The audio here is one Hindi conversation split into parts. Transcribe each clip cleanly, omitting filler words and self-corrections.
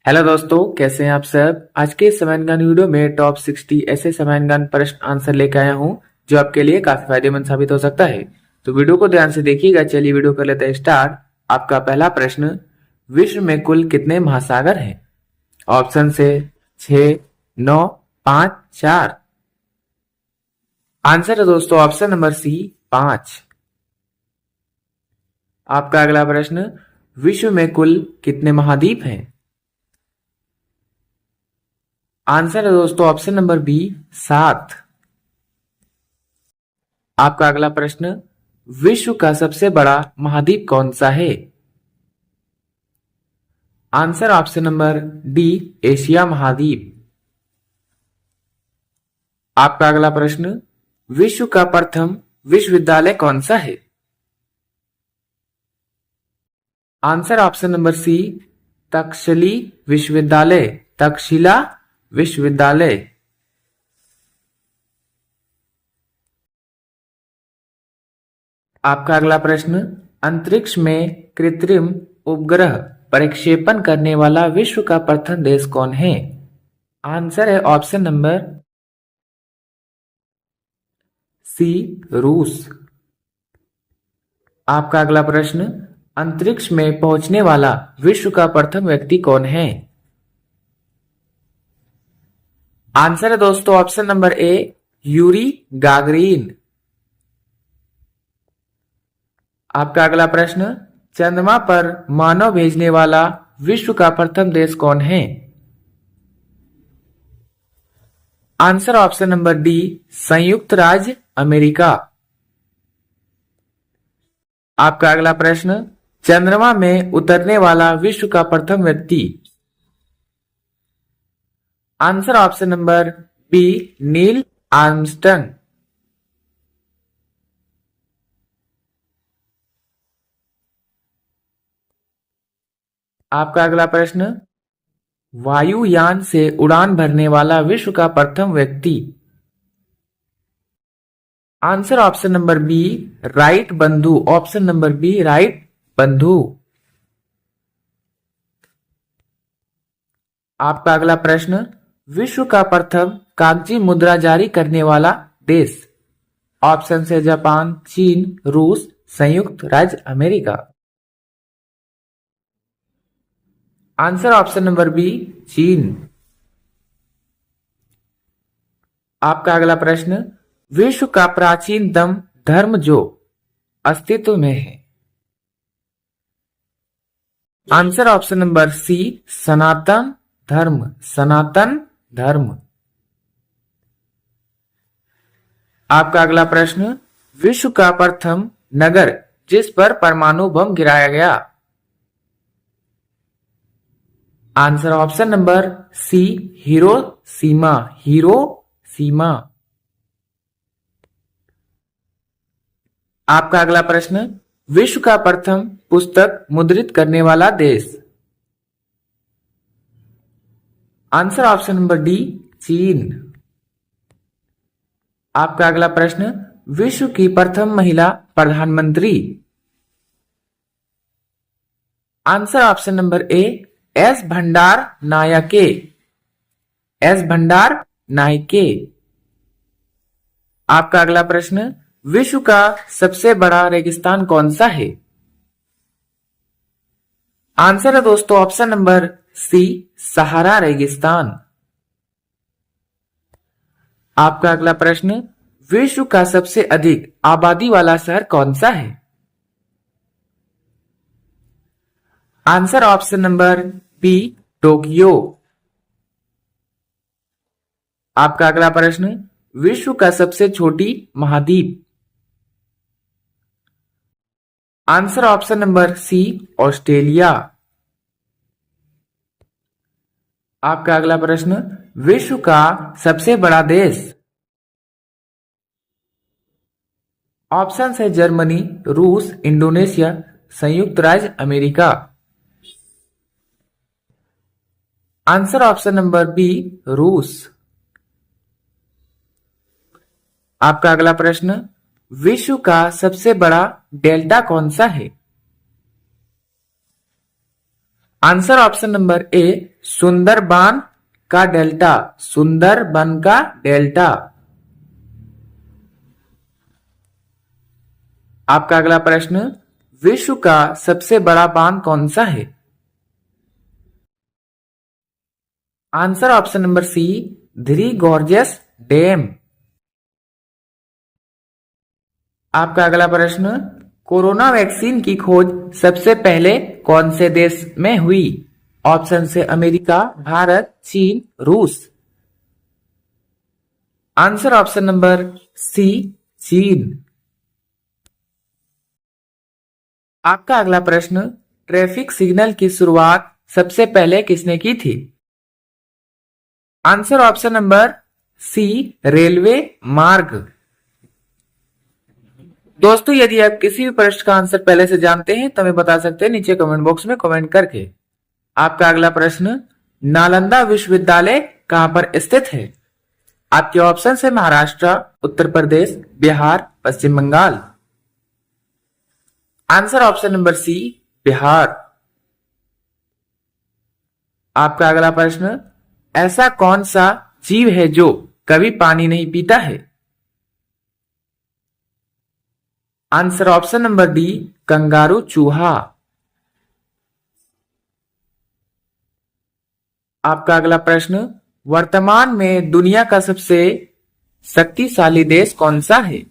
हेलो दोस्तों, कैसे हैं आप सब। आज के समाधान वीडियो में टॉप 60 ऐसे समाधान प्रश्न आंसर लेकर आया हूं जो आपके लिए काफी फायदेमंद साबित हो सकता है। तो वीडियो को ध्यान से देखिएगा। चलिए वीडियो कर लेते हैं स्टार्ट। आपका पहला प्रश्न, विश्व में कुल कितने महासागर हैं? ऑप्शन से 6, 9, 5, 4। आंसर है दोस्तों ऑप्शन नंबर सी, 5। आपका अगला प्रश्न, विश्व में कुल कितने महाद्वीप हैं? आंसर है दोस्तों ऑप्शन नंबर बी, 7। आपका अगला प्रश्न, विश्व का सबसे बड़ा महाद्वीप कौन सा है? Answer option number D, Asia महाद्वीप। आपका अगला प्रश्न, विश्व का प्रथम विश्वविद्यालय कौन सा है? Answer option number C, Takshashila विश्वविद्यालय। तक्षशिला विश्वविद्यालय। आपका अगला प्रश्न, अंतरिक्ष में कृत्रिम उपग्रह प्रक्षेपण करने वाला विश्व का प्रथम देश कौन है? आंसर है ऑप्शन नंबर सी, रूस। आपका अगला प्रश्न, अंतरिक्ष में पहुंचने वाला विश्व का प्रथम व्यक्ति कौन है? आंसर है दोस्तों ऑप्शन नंबर ए, यूरी गागरिन। आपका अगला प्रश्न, चंद्रमा पर मानव भेजने वाला विश्व का प्रथम देश कौन है? आंसर ऑप्शन नंबर डी, संयुक्त राज्य अमेरिका। आपका अगला प्रश्न, चंद्रमा में उतरने वाला विश्व का प्रथम व्यक्ति? Answer option number B, Neil Armstrong. आपका अगला प्रश्न, वायुयान से उड़ान भरने वाला विश्व का प्रथम व्यक्ति? Answer option number B, Wright बंधु। ऑप्शन नंबर बी, राइट बंधु। आपका अगला प्रश्न, विश्व का प्रथम कागजी मुद्रा जारी करने वाला देश? ऑप्शन से जापान, चीन, रूस, संयुक्त राज्य America. Answer option number B, चीन। आपका अगला प्रश्न, विश्व का प्राचीनतम धर्म जो अस्तित्व में है? आंसर ऑप्शन नंबर सी, सनातन धर्म। सनातन धर्म। आपका अगला प्रश्न, विश्व का प्रथम नगर जिस पर परमाणु बम गिराया गया? Answer option number C, Hiroshima. Hiroshima. आपका अगला प्रश्न, विश्व का प्रथम पुस्तक मुद्रित करने वाला देश? आंसर ऑप्शन नंबर डी, चीन। आपका अगला प्रश्न, विश्व की प्रथम महिला प्रधानमंत्री? आंसर ऑप्शन नंबर ए, एस भंडार नायके। एस भंडार नायके। आपका अगला प्रश्न, विश्व का सबसे बड़ा रेगिस्तान कौन सा है? आंसर है दोस्तों ऑप्शन नंबर सी, सहारा रेगिस्तान। आपका अगला प्रश्न, विश्व का सबसे अधिक आबादी वाला शहर कौन सा है? Answer option number B, Tokyo. आपका अगला प्रश्न, विश्व का सबसे छोटी महाद्वीप? Answer option number C, Australia. आपका अगला प्रश्न, विश्व का सबसे बड़ा देश? ऑप्शन है जर्मनी, रूस, इंडोनेशिया, संयुक्त राज्य America. Answer option number B, रूस। आपका अगला प्रश्न, विश्व का सबसे बड़ा डेल्टा कौन सा है? आंसर ऑप्शन नंबर ए, सुंदरबान का डेल्टा, सुंदरबन का डेल्टा। आपका अगला प्रश्न, विश्व का सबसे बड़ा बांध कौन सा है? Answer option number C, Three Gorges Dam. आपका अगला प्रश्न, कोरोना वैक्सीन की खोज सबसे पहले कौन से देश में हुई? ऑप्शन से अमेरिका, भारत, चीन, रूस। आंसर ऑप्शन नंबर सी, चीन। आपका अगला प्रश्न, ट्रैफिक सिग्नल की शुरुआत सबसे पहले किसने की थी? Answer option number C, railway मार्ग। दोस्तों, यदि आप किसी भी प्रश्न का आंसर पहले से जानते हैं तो हमें बता सकते हैं नीचे कमेंट बॉक्स में कमेंट करके। आपका अगला प्रश्न, नालंदा विश्वविद्यालय कहां पर स्थित है? आपके ऑप्शन है Maharashtra, Uttar Pradesh, Bihar, Paschim Bangal. Answer option number C, Bihar. आपका अगला प्रश्न, ऐसा कौन सा जीव है जो कभी पानी नहीं पीता है? Answer option number D, kangaroo चूहा। आपका अगला प्रश्न, वर्तमान में दुनिया का सबसे शक्तिशाली देश कौन सा है?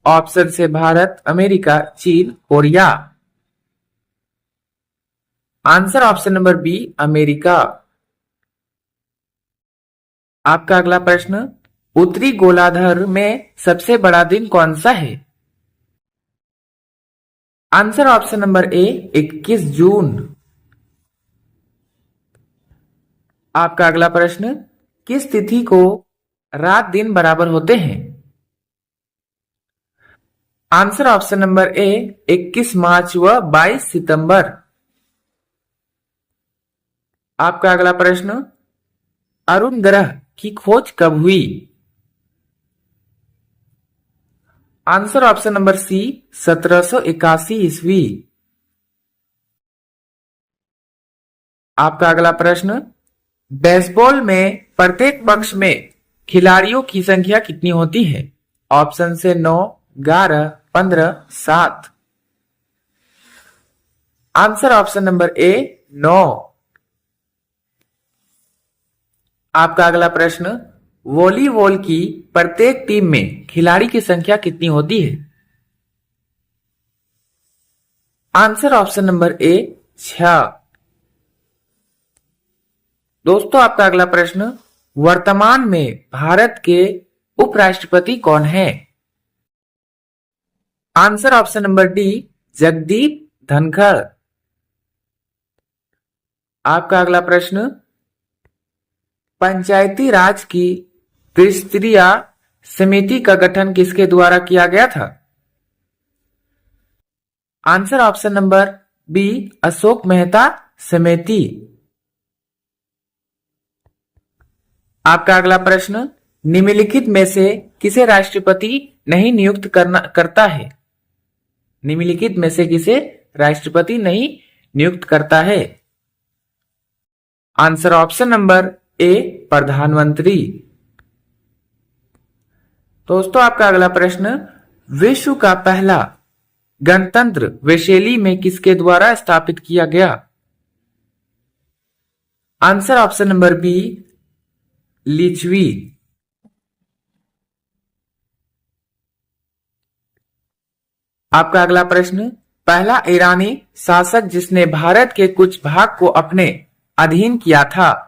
ऑप्शन से भारत, अमेरिका, चीन, Korea. Answer option number B, America. आपका अगला प्रश्न, उत्तरी गोलार्ध में सबसे बड़ा दिन कौन सा है? आंसर ऑप्शन नंबर ए, 21 जून। आपका अगला प्रश्न, किस तिथि को रात दिन बराबर होते हैं? आंसर ऑप्शन नंबर ए, 21 मार्च व 22 सितंबर। आपका अगला प्रश्न, अरुण ग्रह की खोज कब हुई? आंसर ऑप्शन नंबर सी, 1781 ईस्वी। आपका अगला प्रश्न, बेसबॉल में प्रत्येक पक्ष में खिलाड़ियों की संख्या कितनी होती है? ऑप्शन से 9, 11, 15, 7। आंसर ऑप्शन नंबर ए, 9। आपका अगला प्रश्न, वॉलीबॉल की प्रत्येक टीम में खिलाड़ी की संख्या कितनी होती है? आंसर ऑप्शन नंबर ए, 6। दोस्तों, आपका अगला प्रश्न, वर्तमान में भारत के उपराष्ट्रपति कौन है? Answer option number D, Jagdeep Dhankhar. आपका अगला प्रश्न, पंचायती राज की त्रिस्तरीय समिति का गठन किसके द्वारा किया गया था? Answer option number B, Ashok Mehta समिति। आपका अगला प्रश्न, निम्नलिखित में से किसे राष्ट्रपति नहीं नियुक्त करता है? निम्नलिखित में से किसे राष्ट्रपति नहीं नियुक्त करता है? आंसर ऑप्शन नंबर ए, प्रधानमंत्री। दोस्तों, आपका अगला प्रश्न, विश्व का पहला गणतंत्र वेसेली में किसके द्वारा स्थापित किया गया? Answer option number B, Licchavi. आपका अगला प्रश्न, पहला ईरानी शासक जिसने भारत के कुछ भाग को अपने अधीन किया था?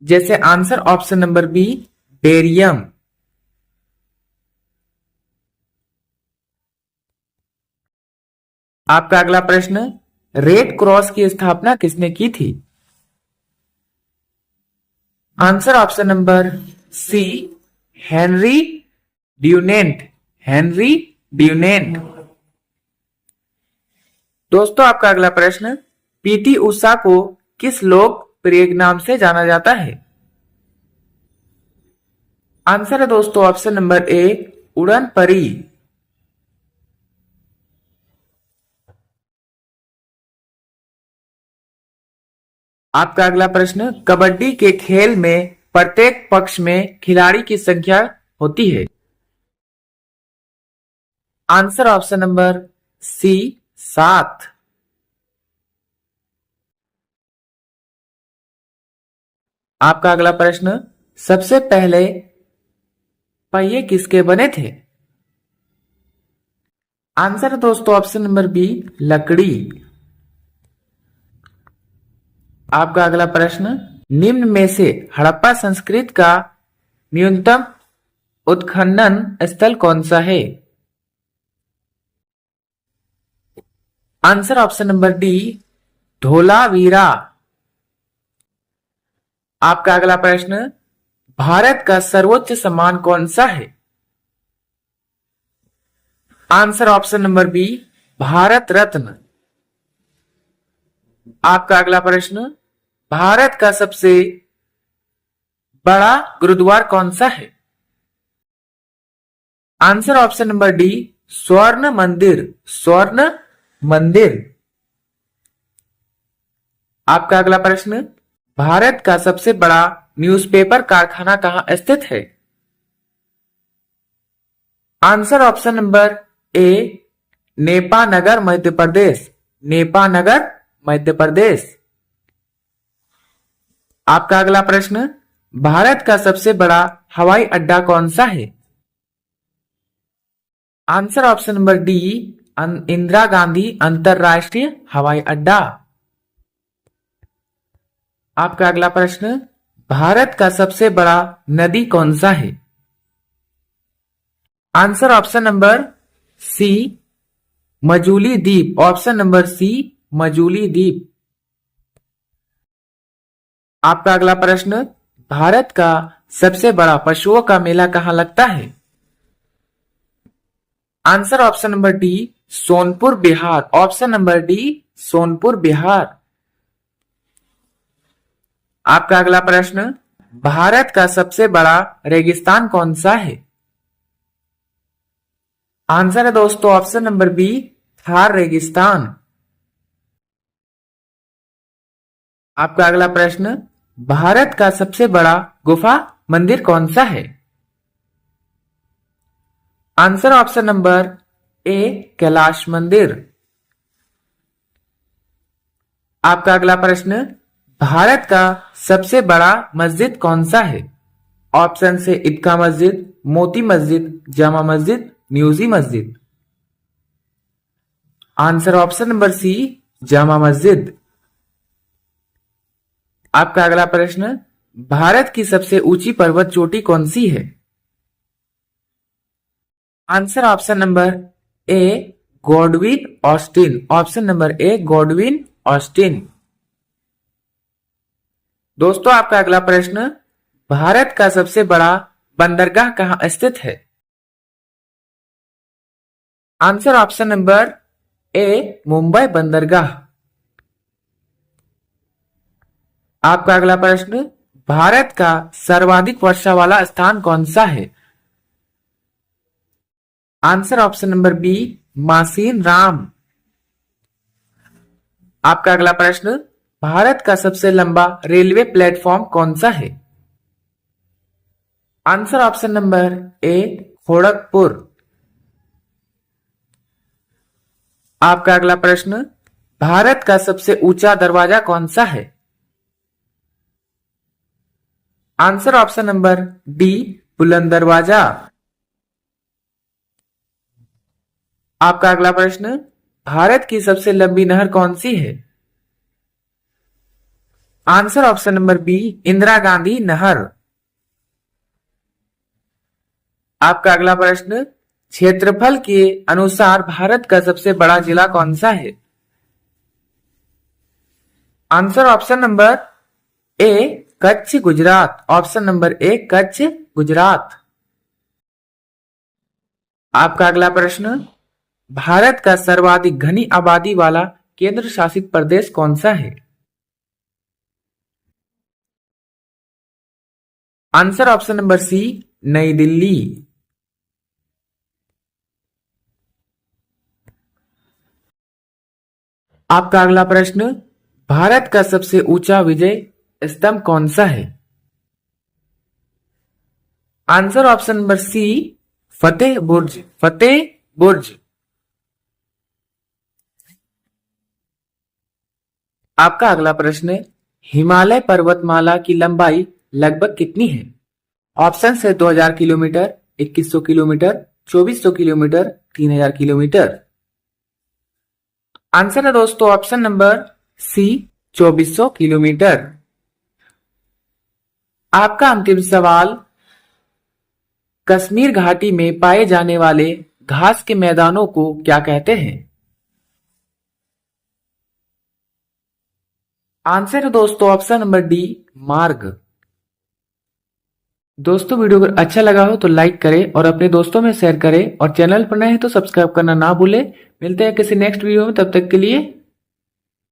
जैसे answer option number B, barium. आपका अगला प्रश्न, रेड क्रॉस की स्थापना किसने की थी? Answer option number C, Henry Dunant. Henry Dunant. दोस्तों, आपका अगला प्रश्न, पीटी उषा को किस लोकप्रिय नाम से जाना जाता है? आंसर है दोस्तों ऑप्शन नंबर ए, उड़न परी। आपका अगला प्रश्न, कबड्डी के खेल में प्रत्येक पक्ष में खिलाड़ी की संख्या होती है? Answer option number C 7। आपका अगला प्रश्न, सबसे पहले पहिए किसके बने थे? आंसर है दोस्तों ऑप्शन नंबर बी, लकड़ी। आपका अगला प्रश्न, निम्न में से हड़प्पा संस्कृति का न्यूनतम उत्खनन स्थल कौन सा है? Answer option number D, Dholavira. आपका अगला प्रश्न, भारत का सर्वोच्च सम्मान कौन सा है? Answer option number B, Bharat Ratna. आपका अगला प्रश्न, भारत का सबसे बड़ा गुरुद्वारा कौन सा है? आंसर ऑप्शन नंबर डी, स्वर्ण मंदिर। स्वर्ण मंदिर। आपका अगला प्रश्न, भारत का सबसे बड़ा न्यूज़पेपर कारखाना कहां स्थित है? Answer option number A, Nepanagar Madhya Pradesh. Nepanagar Madhya Pradesh. आपका अगला प्रश्न, भारत का सबसे बड़ा हवाई अड्डा कौन सा है? Answer option number D, Indira Gandhi अंतरराष्ट्रीय हवाई अड्डा। आपका अगला प्रश्न, भारत का सबसे बड़ा नदी कौन सा है? Answer option number C, Majuli द्वीप। ऑप्शन नंबर सी, मजूली द्वीप। आपका अगला प्रश्न, भारत का सबसे बड़ा पशुओं का मेला कहां लगता है? Answer option number D, Sonpur Bihar. Option number D, Sonpur Bihar. आपका अगला प्रश्न, भारत का सबसे बड़ा रेगिस्तान कौन सा है? आंसर है दोस्तों ऑप्शन नंबर बी, थार रेगिस्तान। आपका अगला प्रश्न, भारत का सबसे बड़ा गुफा मंदिर कौन सा है? आंसर ऑप्शन नंबर ए, कैलाश मंदिर। आपका अगला प्रश्न, भारत का सबसे बड़ा मस्जिद कौन सा है? ऑप्शन से ईदगाह मस्जिद, मोती मस्जिद, जामा मस्जिद, न्यूजी मस्जिद। Answer option number C, Jama Masjid. आपका अगला प्रश्न, भारत की सबसे ऊंची पर्वत चोटी कौन सी है? आंसर ऑप्शन नंबर ए, गॉडविन ऑस्टिन। ऑप्शन नंबर ए, गॉडविन ऑस्टिन। दोस्तों आपका अगला प्रश्न, भारत का सबसे बड़ा बंदरगाह कहां स्थित है? आंसर ऑप्शन नंबर ए, मुंबई बंदरगाह। आपका अगला प्रश्न, भारत का सर्वाधिक वर्षा वाला स्थान कौन सा है? Answer option number B, Mawsynram. आपका अगला प्रश्न, भारत का सबसे लंबा रेलवे प्लेटफॉर्म कौन सा है? आंसर ऑप्शन नंबर ए, खड़गपुर। आपका अगला प्रश्न, भारत का सबसे ऊंचा दरवाजा कौन सा है? आंसर ऑप्शन नंबर डी, बुलंद दरवाजा। आपका अगला प्रश्न, भारत की सबसे लंबी नहर कौन सी है? Answer option number B, Indira Gandhi नहर। आपका अगला प्रश्न, क्षेत्रफल के अनुसार भारत का सबसे बड़ा जिला कौन सा है? आंसर ऑप्शन नंबर ए, कच्छ गुजरात। ऑप्शन नंबर ए, कच्छ गुजरात। आपका अगला प्रश्न, भारत का सर्वाधिक घनी आबादी वाला केंद्र शासित प्रदेश कौन सा है? आंसर ऑप्शन नंबर सी, नई दिल्ली। आपका अगला प्रश्न, भारत का सबसे ऊंचा विजय स्तंभ कौन सा है? आंसर ऑप्शन नंबर सी, फतेह बुर्ज। फतेह बुर्ज। आपका अगला प्रश्न है, हिमालय पर्वतमाला की लंबाई लगभग कितनी है? ऑप्शन है 2000 kilometre, 2100 kilometre, 2400 kilometre, 3000 kilometre. Answer है दोस्तों ऑप्शन नंबर सी, 2400 किलोमीटर। आपका अंतिम सवाल, कश्मीर घाटी में पाए जाने वाले घास के मैदानों को क्या कहते हैं? आंसर है दोस्तों ऑप्शन नंबर डी, मार्ग। दोस्तों वीडियो अगर अच्छा लगा हो तो लाइक करें और अपने दोस्तों में शेयर करें और चैनल पर नए हैं तो सब्सक्राइब करना ना भूलें। मिलते हैं किसी नेक्स्ट वीडियो में, तब तक के लिए